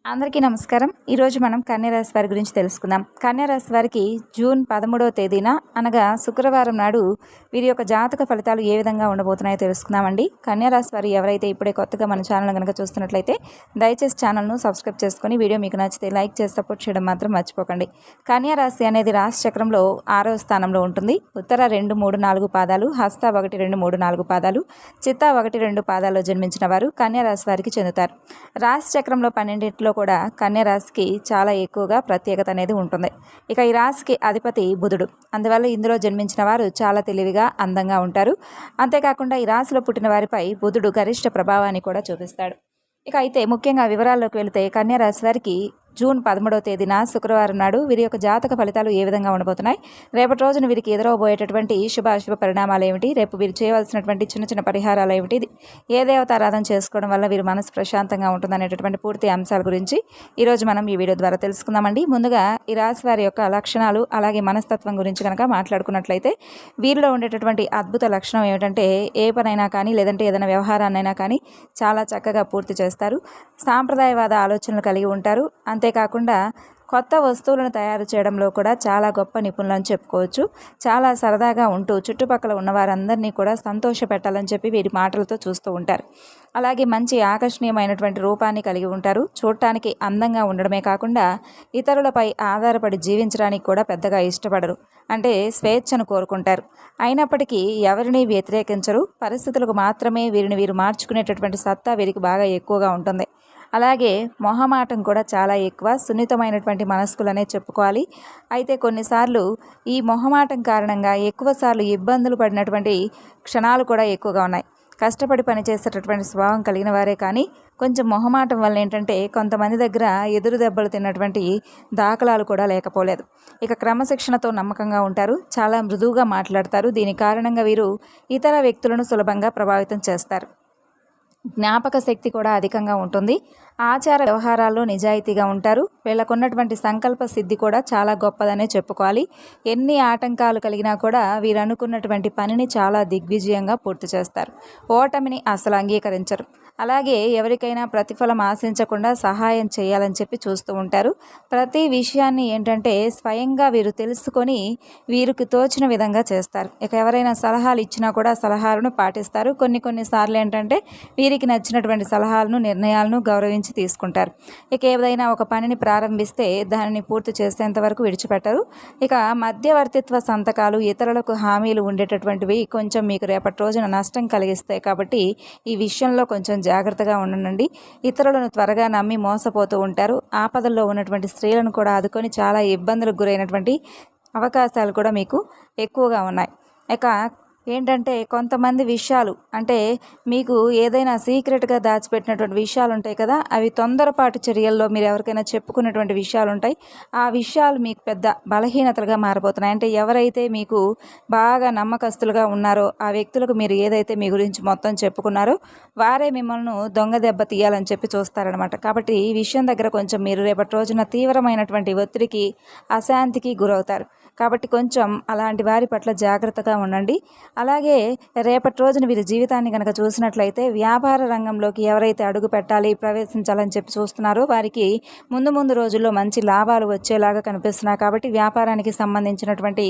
అందరికీ నమస్కారం. ఈరోజు మనం కన్యా రాశి వారి గురించి తెలుసుకుందాం. కన్యా రాశి వారికి జూన్ 13వ తేదీన అనగా శుక్రవారం నాడు వీరి యొక్క జాతక ఫలితాలు ఏ విధంగా ఉండబోతున్నాయో తెలుసుకుందామండి. కన్యా రాశి వారు ఎవరైతే ఇప్పుడే కొత్తగా మన ఛానల్ కనుక చూస్తున్నట్లయితే దయచేసి ఛానల్ను సబ్స్క్రైబ్ చేసుకొని వీడియో మీకు నచ్చితే లైక్ చేసి సపోర్ట్ చేయడం మాత్రం మర్చిపోకండి. కన్యా రాశి అనేది రాశి చక్రంలో 6వ స్థానంలో ఉంటుంది. ఉత్తర 2, 3, 4 పాదాలు, హస్త 1, 2, 3, 4 పాదాలు, చిత్త 1, 2 పాదాల్లో జన్మించిన వారు కన్యా రాశి వారికి చెందుతారు. రాశి చక్రంలో 12 కూడా కన్యా రాశికి చాలా ఎక్కువగా ప్రత్యేకత అనేది ఉంటుంది. ఇక ఈ రాశికి అధిపతి బుధుడు. అందువల్ల ఇందులో జన్మించిన వారు చాలా తెలివిగా, అందంగా ఉంటారు. అంతేకాకుండా ఈ రాశిలో పుట్టిన వారిపై బుధుడు గరిష్ట ప్రభావాన్ని కూడా చూపిస్తాడు. ఇక అయితే ముఖ్యంగా వివరాల్లోకి వెళితే కన్యా రాశి వారికి జూన్ 13వ తేదీన శుక్రవారం నాడు వీరి యొక్క జాతక ఫలితాలు ఏ విధంగా ఉండబోతున్నాయి, రేపటి రోజున వీరికి ఎదురవబోయేటటువంటి శుభాశుభ పరిణామాలు ఏమిటి, రేపు వీరు చేయవలసినటువంటి చిన్న చిన్న పరిహారాలు ఏమిటి, ఏ దేవత ఆరాధన చేసుకోవడం వల్ల వీరి మనసు ప్రశాంతంగా ఉంటుందనేటటువంటి పూర్తి అంశాల గురించి ఈరోజు మనం ఈ వీడియో ద్వారా తెలుసుకుందామండి. ముందుగా ఈ రాశి వారి యొక్క లక్షణాలు అలాగే మనస్తత్వం గురించి కనుక మాట్లాడుకున్నట్లయితే వీరిలో ఉండేటటువంటి అద్భుత లక్షణం ఏమిటంటే ఏ పనైనా కానీ లేదంటే ఏదైనా వ్యవహారాన్నైనా కానీ చాలా చక్కగా పూర్తి చేస్తారు. సాంప్రదాయవాద ఆలోచనలు కలిగి ఉంటారు. అంతేకాకుండా కొత్త వస్తువులను తయారు చేయడంలో కూడా చాలా గొప్ప నిపుణులని చెప్పుకోవచ్చు. చాలా సరదాగా ఉంటూ చుట్టుపక్కల ఉన్న వారందరినీ కూడా సంతోషపెట్టాలని చెప్పి వీరి మాటలతో చూస్తూ ఉంటారు. అలాగే మంచి ఆకర్షణీయమైనటువంటి రూపాన్ని కలిగి ఉంటారు. చూడటానికి అందంగా ఉండడమే కాకుండా ఇతరులపై ఆధారపడి జీవించడానికి కూడా పెద్దగా ఇష్టపడరు. అంటే స్వేచ్ఛను కోరుకుంటారు. అయినప్పటికీ ఎవరిని వ్యతిరేకించరు. పరిస్థితులకు మాత్రమే వీరు మార్చుకునేటటువంటి సత్తా వీరికి బాగా ఎక్కువగా ఉంటుంది. అలాగే మొహమాటం కూడా చాలా ఎక్కువ, సున్నితమైనటువంటి మనస్కులనే చెప్పుకోవాలి. అయితే కొన్నిసార్లు ఈ మొహమాటం కారణంగా ఎక్కువసార్లు ఇబ్బందులు పడినటువంటి క్షణాలు కూడా ఎక్కువగా ఉన్నాయి. కష్టపడి పనిచేసేటటువంటి స్వభావం కలిగిన వారే కానీ కొంచెం మొహమాటం వల్ల ఏంటంటే కొంతమంది దగ్గర ఎదురు దెబ్బలు తిన్నటువంటి దాఖలాలు కూడా లేకపోలేదు. ఇక క్రమశిక్షణతో నమ్మకంగా ఉంటారు. చాలా మృదువుగా మాట్లాడతారు. దీని కారణంగా వీరు ఇతర వ్యక్తులను సులభంగా ప్రభావితం చేస్తారు. జ్ఞాపక శక్తి కూడా అధికంగా ఉంటుంది. ఆచార వ్యవహారాల్లో నిజాయితీగా ఉంటారు. వీళ్ళకున్నటువంటి సంకల్ప సిద్ధి కూడా చాలా గొప్పదనే చెప్పుకోవాలి. ఎన్ని ఆటంకాలు కలిగినా కూడా వీరు అనుకున్నటువంటి పనిని చాలా దిగ్విజయంగా పూర్తి చేస్తారు. ఓటమిని అసలు అంగీకరించరు. అలాగే ఎవరికైనా ప్రతిఫలం ఆశించకుండా సహాయం చేయాలని చెప్పి చూస్తూ ఉంటారు. ప్రతి విషయాన్ని ఏంటంటే స్వయంగా వీరు తెలుసుకొని వీరికి తోచిన విధంగా చేస్తారు. ఇక ఎవరైనా సలహాలు ఇచ్చినా కూడా సలహాలను పాటిస్తారు. కొన్నిసార్లు ఏంటంటే వీరికి నచ్చినటువంటి సలహాలను, నిర్ణయాలను గౌరవించి తీసుకుంటారు. ఇక ఏదైనా ఒక పనిని ప్రారంభిస్తే దానిని పూర్తి చేసేంత వరకు విడిచిపెట్టరు. ఇక మధ్యవర్తిత్వ సంతకాలు, ఇతరులకు హామీలు ఉండేటటువంటివి కొంచెం మీకు రేపటి రోజున నష్టం కలిగిస్తాయి. కాబట్టి ఈ విషయంలో కొంచెం జాగ్రత్తగా ఉండండి. ఇతరులను త్వరగా నమ్మి మోసపోతూ ఉంటారు. ఆపదల్లో ఉన్నటువంటి స్త్రీలను కూడా ఆదుకొని చాలా ఇబ్బందులకు గురైనటువంటి అవకాశాలు కూడా మీకు ఎక్కువగా ఉన్నాయి. ఇక ఏంటంటే కొంతమంది విషయాలు అంటే మీకు ఏదైనా సీక్రెట్గా దాచిపెట్టినటువంటి విషయాలు ఉంటాయి కదా, అవి తొందరపాటు చర్యల్లో మీరు ఎవరికైనా చెప్పుకున్నటువంటి విషయాలు ఉంటాయి. ఆ విషయాలు మీకు పెద్ద బలహీనతలుగా మారిపోతున్నాయి. అంటే ఎవరైతే మీకు బాగా నమ్మకస్తులుగా ఉన్నారో ఆ వ్యక్తులకు మీరు ఏదైతే మీ గురించి మొత్తం చెప్పుకున్నారో వారే మిమ్మల్ని దొంగ దెబ్బ తీయాలని చెప్పి చూస్తారనమాట. కాబట్టి ఈ విషయం దగ్గర కొంచెం మీరు రేపటి రోజున తీవ్రమైనటువంటి ఒత్తిడికి, అశాంతికి గురవుతారు. కాబట్టి కొంచెం అలాంటి వారి పట్ల జాగ్రత్తగా ఉండండి. అలాగే రేపటి రోజున వీరి జీవితాన్ని కనుక చూసినట్లయితే వ్యాపార రంగంలోకి ఎవరైతే అడుగు పెట్టాలి, ప్రవేశించాలని చెప్పి చూస్తున్నారో వారికి ముందు రోజుల్లో మంచి లాభాలు వచ్చేలాగా కనిపిస్తున్నాయి. కాబట్టి వ్యాపారానికి సంబంధించినటువంటి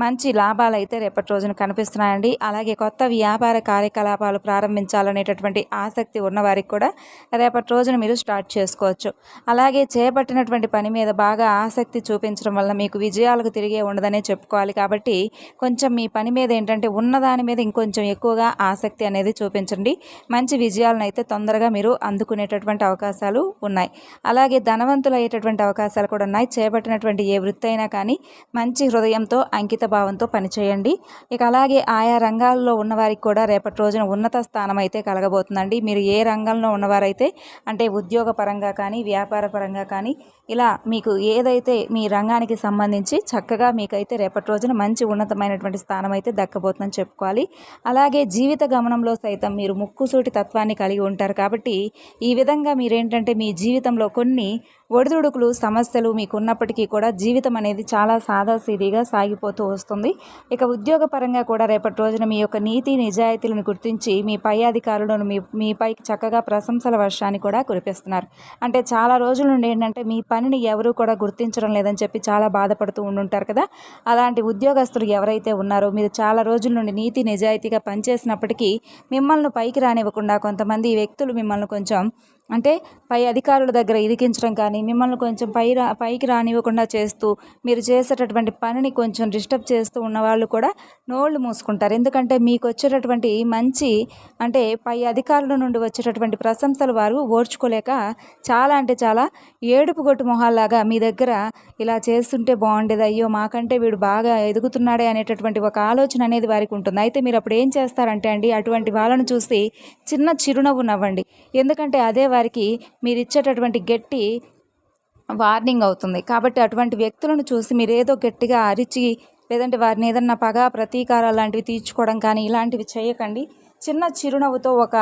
మంచి లాభాలు అయితే రేపటి రోజున కనిపిస్తున్నాయండి. అలాగే కొత్త వ్యాపార కార్యకలాపాలు ప్రారంభించాలనేటటువంటి ఆసక్తి ఉన్నవారికి కూడా రేపటి రోజున మీరు స్టార్ట్ చేసుకోవచ్చు. అలాగే చేపట్టినటువంటి పని మీద బాగా ఆసక్తి చూపించడం వల్ల మీకు విజయాలకు తిరిగే ఉండదనే చెప్పుకోవాలి. కాబట్టి కొంచెం మీ పని మీద ఏంటంటే ఉన్నదాని మీద ఇంకొంచెం ఎక్కువగా ఆసక్తి అనేది చూపించండి. మంచి విజయాలను అయితే తొందరగా మీరు అందుకునేటటువంటి అవకాశాలు ఉన్నాయి. అలాగే ధనవంతులు అయ్యేటటువంటి అవకాశాలు కూడా ఉన్నాయి. చేపట్టినటువంటి ఏ వృత్తి అయినా కానీ మంచి హృదయంతో, అంకిత భావంతో పనిచేయండి. ఇక అలాగే ఆయా రంగాల్లో ఉన్నవారికి కూడా రేపటి రోజున ఉన్నత స్థానం అయితే కలగబోతుందండి. మీరు ఏ రంగంలో ఉన్నవారైతే అంటే ఉద్యోగ పరంగా కానీ, వ్యాపార పరంగా కానీ ఇలా మీకు ఏదైతే మీ రంగానికి సంబంధించి చక్కగా మీకైతే రేపటి రోజున మంచి ఉన్నతమైనటువంటి స్థానం అయితే దక్కబోతుందని చెప్పుకోవాలి. అలాగే జీవిత గమనంలో సైతం మీరు ముక్కుసూటి తత్వాన్ని కలిగి ఉంటారు కాబట్టి ఈ విధంగా మీరేంటంటే మీ జీవితంలో కొన్ని ఒడిదుడుకులు సమస్యలు మీకు ఉన్నప్పటికీ కూడా జీవితం అనేది చాలా సాదాసీదీగా సాగిపోతూ వస్తుంది. ఇక ఉద్యోగపరంగా కూడా రేపటి రోజున మీ యొక్క నీతి నిజాయితీలను గుర్తించి మీ పై అధికారులను మీపై చక్కగా ప్రశంసల వర్షాన్ని కూడా కురిపిస్తున్నారు. అంటే చాలా రోజుల నుండి ఏంటంటే మీ పనిని ఎవరూ కూడా గుర్తించడం లేదని చెప్పి చాలా బాధపడుతూ ఉండుంటారు కదా. అలాంటి ఉద్యోగస్తులు ఎవరైతే ఉన్నారో మీరు చాలా రోజుల నుండి నీతి నిజాయితీగా పనిచేసినప్పటికీ మిమ్మల్ని పైకి రానివ్వకుండా కొంతమంది వ్యక్తులు మిమ్మల్ని కొంచెం అంటే పై అధికారుల దగ్గర ఇరికించడం కానీ మిమ్మల్ని కొంచెం పైకి రానివ్వకుండా చేస్తూ మీరు చేసేటటువంటి పనిని కొంచెం డిస్టర్బ్ చేస్తూ ఉన్న వాళ్ళు కూడా నోళ్ళు మూసుకుంటారు. ఎందుకంటే మీకు వచ్చేటటువంటి మంచి అంటే పై అధికారుల నుండి వచ్చేటటువంటి ప్రశంసలు వారు ఓర్చుకోలేక చాలా అంటే చాలా ఏడుపు గొట్టు మొహాల్లాగా మీ దగ్గర ఇలా చేస్తుంటే బాగుండేది, అయ్యో మాకంటే వీడు బాగా ఎదుగుతున్నాడే అనేటటువంటి ఒక ఆలోచన అనేది వారికి ఉంటుంది. అయితే మీరు అప్పుడు ఏం చేస్తారంటే అండి, అటువంటి వాళ్ళను చూసి చిన్న చిరునవ్వు నవ్వండి. ఎందుకంటే అదే వారికి మీరు ఇచ్చేటటువంటి గట్టి వార్నింగ్ అవుతుంది. కాబట్టి అటువంటి వ్యక్తులను చూసి మీరు ఏదో గట్టిగా అరిచి లేదంటే వారిని ఏదన్నా పగ ప్రతీకారాలు లాంటివి తీర్చుకోవడం కానీ ఇలాంటివి చేయకండి. చిన్న చిరునవ్వుతో ఒక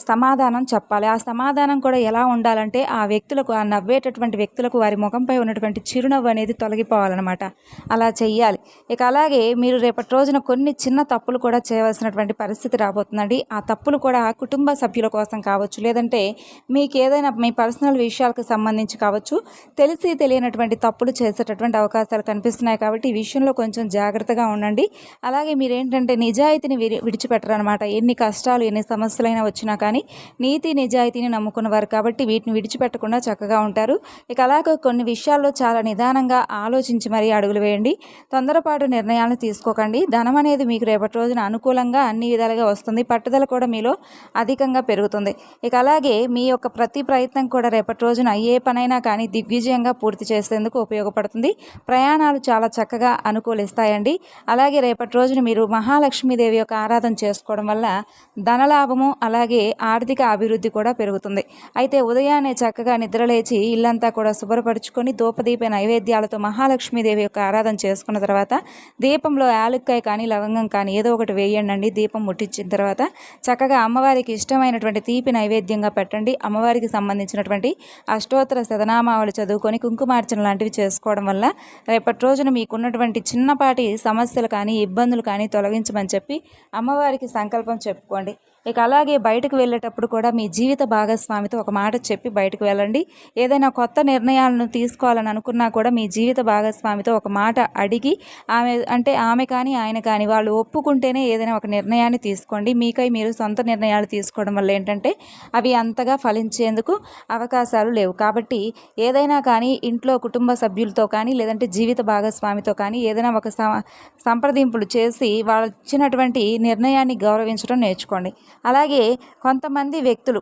సమాధానం చెప్పాలి. ఆ సమాధానం కూడా ఎలా ఉండాలంటే ఆ వ్యక్తులకు, ఆ నవ్వేటటువంటి వ్యక్తులకు వారి ముఖంపై ఉన్నటువంటి చిరునవ్వు అనేది తొలగిపోవాలన్నమాట. అలా చెయ్యాలి. ఇక అలాగే మీరు రేపటి రోజున కొన్ని చిన్న తప్పులు కూడా చేయవలసినటువంటి పరిస్థితి రాబోతుందండి. ఆ తప్పులు కూడా కుటుంబ సభ్యుల కోసం కావచ్చు, లేదంటే మీకు ఏదైనా మీ పర్సనల్ విషయాలకు సంబంధించి కావచ్చు, తెలిసి తెలియనటువంటి తప్పులు చేసేటటువంటి అవకాశాలు కనిపిస్తున్నాయి. కాబట్టి ఈ విషయంలో కొంచెం జాగ్రత్తగా ఉండండి. అలాగే మీరేంటంటే నిజాయితీని విడిచిపెట్టరనమాట. ఎన్ని కష్టాలు ఎన్ని సమస్యలైనా వచ్చినా కానీ నీతి నిజాయితీని నమ్ముకున్నవారు కాబట్టి వీటిని విడిచిపెట్టకుండా చక్కగా ఉంటారు. ఇక అలాగే కొన్ని విషయాల్లో చాలా నిదానంగా ఆలోచించి మరీ అడుగులు వేయండి. తొందరపాటు నిర్ణయాలను తీసుకోకండి. ధనం అనేది మీకు రేపటి రోజున అనుకూలంగా అన్ని విధాలుగా వస్తుంది. పట్టుదల కూడా మీలో అధికంగా పెరుగుతుంది. ఇక అలాగే మీ యొక్క ప్రతి ప్రయత్నం కూడా రేపటి రోజున ఏ పనైనా కానీ దిగ్విజయంగా పూర్తి చేసేందుకు ఉపయోగపడుతుంది. ప్రయాణాలు చాలా చక్కగా అనుకూలిస్తాయండి. అలాగే రేపటి రోజున మీరు మహాలక్ష్మీదేవి యొక్క ఆరాధన చేసుకోవడం వల్ల ధనలాభము అలాగే ఆర్థిక అభివృద్ధి కూడా పెరుగుతుంది. అయితే ఉదయాన్నే చక్కగా నిద్రలేచి ఇల్లంతా కూడా శుభ్రపరుచుకొని ధూపదీప నైవేద్యాలతో మహాలక్ష్మీదేవి యొక్క ఆరాధన చేసుకున్న తర్వాత దీపంలో యాలక్కాయ కానీ లవంగం కానీ ఏదో ఒకటి వేయండి. దీపం ముట్టించిన తర్వాత చక్కగా అమ్మవారికి ఇష్టమైనటువంటి తీపి నైవేద్యంగా పెట్టండి. అమ్మవారికి సంబంధించినటువంటి అష్టోత్తర శతనామావళి చదువుకొని కుంకుమార్చన లాంటివి చేసుకోవడం వల్ల రేపటి రోజున మీకున్నటువంటి చిన్నపాటి సమస్యలు కానీ ఇబ్బందులు కానీ తొలగించమని చెప్పి అమ్మవారికి సంకల్పం చెప్పుకోండి. ఇక అలాగే బయటకు వెళ్ళేటప్పుడు కూడా మీ జీవిత భాగస్వామితో ఒక మాట చెప్పి బయటకు వెళ్ళండి. ఏదైనా కొత్త నిర్ణయాలను తీసుకోవాలని అనుకున్నా కూడా మీ జీవిత భాగస్వామితో ఒక మాట అడిగి ఆమె కానీ ఆయన కానీ వాళ్ళు ఒప్పుకుంటేనే ఏదైనా ఒక నిర్ణయాన్ని తీసుకోండి. మీకై మీరు సొంత నిర్ణయాలు తీసుకోవడం వల్ల ఏంటంటే అవి అంతగా ఫలించేందుకు అవకాశాలు లేవు. కాబట్టి ఏదైనా కానీ ఇంట్లో కుటుంబ సభ్యులతో కానీ లేదంటే జీవిత భాగస్వామితో కానీ ఏదైనా ఒక సంప్రదింపులు చేసి వాళ్ళు ఇచ్చినటువంటి నిర్ణయాన్ని గౌరవించడం నేర్చుకోండి. అలాగే కొంతమంది వ్యక్తులు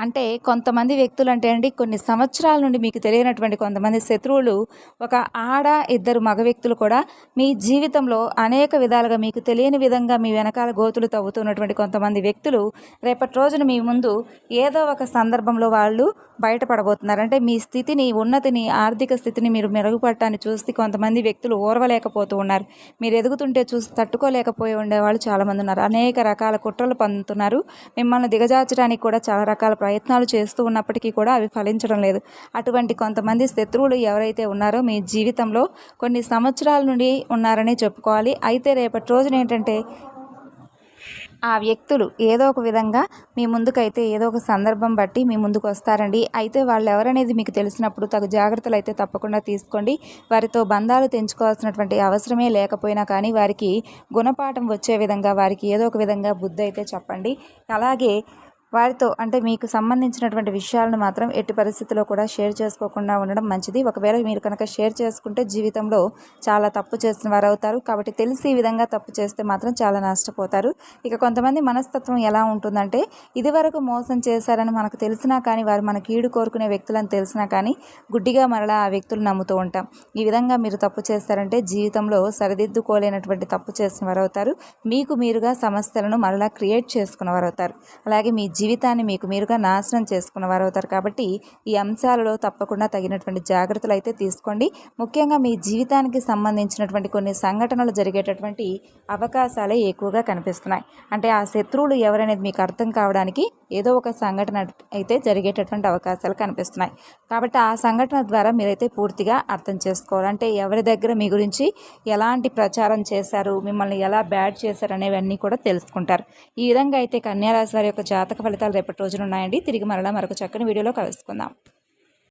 అంటే అండి కొన్ని సంవత్సరాల నుండి మీకు తెలియనటువంటి కొంతమంది శత్రువులు, ఒక ఇద్దరు మగ వ్యక్తులు కూడా మీ జీవితంలో అనేక విధాలుగా మీకు తెలియని విధంగా మీ వెనకాల గోతులు తవ్వుతున్నటువంటి కొంతమంది వ్యక్తులు రేపటి రోజున మీ ముందు ఏదో ఒక సందర్భంలో వాళ్ళు బయటపడబోతున్నారు. అంటే మీ స్థితిని, ఉన్నతిని, ఆర్థిక స్థితిని మీరు మెరుగుపడటాన్ని చూసి కొంతమంది వ్యక్తులు ఓర్వలేకపోతూ ఉన్నారు. మీరు ఎదుగుతుంటే చూసి తట్టుకోలేకపోయి ఉండేవాళ్ళు చాలామంది ఉన్నారు. అనేక రకాల కుట్రలు పొందుతున్నారు. మిమ్మల్ని దిగజార్చడానికి కూడా చాలా రకాల ప్రయత్నాలు చేస్తూ ఉన్నప్పటికీ కూడా అవి ఫలించడం లేదు. అటువంటి కొంతమంది శత్రువులు ఎవరైతే ఉన్నారో మీ జీవితంలో కొన్ని సంవత్సరాల నుండి ఉన్నారని చెప్పుకోవాలి. అయితే రేపటి రోజున ఏంటంటే ఆ వ్యక్తులు ఏదో ఒక విధంగా మీ ముందుకైతే ఏదో ఒక సందర్భం బట్టి మీ ముందుకు వస్తారండి. అయితే వాళ్ళు ఎవరనేది మీకు తెలిసినప్పుడు తగు జాగ్రత్తలు అయితే తప్పకుండా తీసుకోండి. వారితో బంధాలు తెంచుకోవాల్సినటువంటి అవసరమే లేకపోయినా కానీ వారికి గుణపాఠం వచ్చే విధంగా వారికి ఏదో ఒక విధంగా బుద్ధి అయితే చెప్పండి. అలాగే వారితో అంటే మీకు సంబంధించినటువంటి విషయాలను మాత్రం ఎట్టి పరిస్థితుల్లో కూడా షేర్ చేసుకోకుండా ఉండడం మంచిది. ఒకవేళ మీరు కనుక షేర్ చేసుకుంటే జీవితంలో చాలా తప్పు చేసిన వారు అవుతారు. కాబట్టి తెలిసి ఈ విధంగా తప్పు చేస్తే మాత్రం చాలా నష్టపోతారు. ఇక కొంతమంది మనస్తత్వం ఎలా ఉంటుందంటే ఇదివరకు మోసం చేశారని మనకు తెలిసినా కానీ వారు మన కీడు కోరుకునే వ్యక్తులని తెలిసినా కానీ గుడ్డిగా మరలా ఆ వ్యక్తులు నమ్ముతూ ఉంటాం. ఈ విధంగా మీరు తప్పు చేస్తారంటే జీవితంలో సరిదిద్దుకోలేనటువంటి తప్పు చేసిన వారు అవుతారు. మీకు మీరుగా సమస్యలను మరలా క్రియేట్ చేసుకున్న వారు అవుతారు. అలాగే మీ జీవితాన్ని మీకు మీరుగా నాశనం చేసుకున్న వారు అవుతారు. కాబట్టి ఈ అంశాలలో తప్పకుండా తగినటువంటి జాగ్రత్తలు అయితే తీసుకోండి. ముఖ్యంగా మీ జీవితానికి సంబంధించినటువంటి కొన్ని సంఘటనలు జరిగేటటువంటి అవకాశాలే ఎక్కువగా కనిపిస్తున్నాయి. అంటే ఆ శత్రువులు ఎవరనేది మీకు అర్థం కావడానికి ఏదో ఒక సంఘటన అయితే జరిగేటటువంటి అవకాశాలు కనిపిస్తున్నాయి. కాబట్టి ఆ సంఘటన ద్వారా మీరైతే పూర్తిగా అర్థం చేసుకోవాలి. అంటే ఎవరి దగ్గర మీ గురించి ఎలాంటి ప్రచారం చేశారు, మిమ్మల్ని ఎలా బ్యాడ్ చేశారు అనేవన్నీ కూడా తెలుసుకుంటారు. ఈ విధంగా అయితే కన్యా రాశి వారి యొక్క జాతక ఫలితాలు రేపటి రోజున ఉన్నాయండి. తిరిగి మరలా మరొక చక్కని వీడియోలో కలుసుకుందాం.